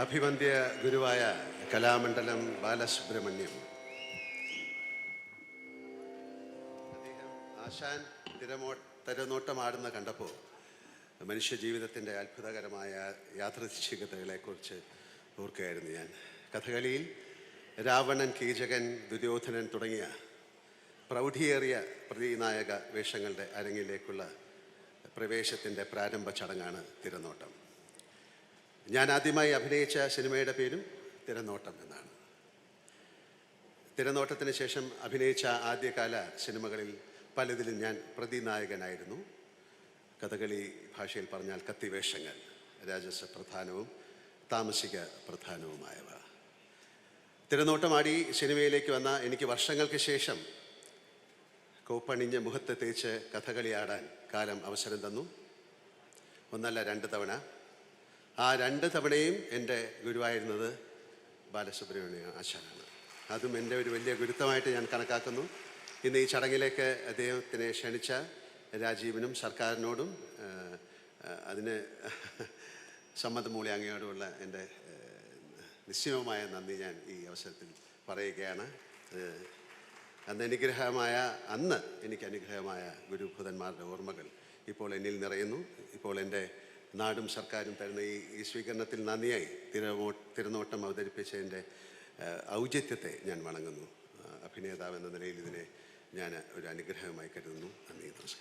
അഭിവന്ദ്യ ഗുരുവായ കലാമണ്ഡലം ബാലസുബ്രഹ്മണ്യം അദ്ദേഹം ആശാൻ തിരനോട്ടമാടുന്ന കണ്ടപ്പോൾ മനുഷ്യജീവിതത്തിൻ്റെ അത്ഭുതകരമായ യാദൃച്ഛികതകളെക്കുറിച്ച് ഓർക്കുകയായിരുന്നു ഞാൻ. കഥകളിയിൽ രാവണൻ, കീചകൻ, ദുര്യോധനൻ തുടങ്ങിയ പ്രൗഢിയേറിയ പ്രതിനായക വേഷങ്ങളുടെ അരങ്ങിലേക്കുള്ള പ്രവേശത്തിൻ്റെ പ്രാരംഭ ചടങ്ങാണ് തിരനോട്ടം. ഞാൻ ആദ്യമായി അഭിനയിച്ച സിനിമയുടെ പേരും തിരനോട്ടം എന്നാണ്. തിരനോട്ടത്തിന് ശേഷം അഭിനയിച്ച ആദ്യകാല സിനിമകളിൽ പലതിലും ഞാൻ പ്രതിനായകനായിരുന്നു. കഥകളി ഭാഷയിൽ പറഞ്ഞാൽ കത്തിവേഷങ്ങൾ, രാജസ പ്രധാനവും താമസിക പ്രധാനവുമായവ. തിരനോട്ടമാടി സിനിമയിലേക്ക് വന്ന എനിക്ക് വർഷങ്ങൾക്ക് ശേഷം കോപ്പണിഞ്ഞ മുഖത്ത് തേച്ച് കഥകളിയാടാൻ കാലം അവസരം തന്നു. ഒന്നല്ല 2 തവണ. ആ 2 തവണയും എൻ്റെ ഗുരുവായിരുന്നത് ബാലസുബ്രഹ്മണ്യ ആശാനാണ്. അതും എൻ്റെ ഒരു വലിയ ഗുരുത്വമായിട്ട് ഞാൻ കണക്കാക്കുന്നു. ഇന്ന് ഈ ചടങ്ങിലേക്ക് അദ്ദേഹത്തിനെ ക്ഷണിച്ച രാജീവിനും സർക്കാരിനോടും അതിന് സമ്മതം മൂലം അങ്ങയോടുമുള്ള എൻ്റെ നിശ്ചയമായ നന്ദി ഞാൻ ഈ അവസരത്തിൽ പറയുകയാണ്. അന്ന് എനിക്ക് അനുഗ്രഹമായ ഗുരുഭൂതന്മാരുടെ ഓർമ്മകൾ ഇപ്പോൾ എന്നിൽ നിറയുന്നു. ഇപ്പോൾ എൻ്റെ നാടും സർക്കാരും തരുന്ന ഈ സ്വീകരണത്തിൽ നന്ദിയായി തിരനോട്ടം അവതരിപ്പിച്ചതിൻ്റെ ഔചിത്യത്തെ ഞാൻ വണങ്ങുന്നു. അഭിനേതാവ് എന്ന നിലയിൽ ഇതിനെ ഞാൻ ഒരു അനുഗ്രഹമായി കരുതുന്നു. നന്ദി, നമസ്കാരം.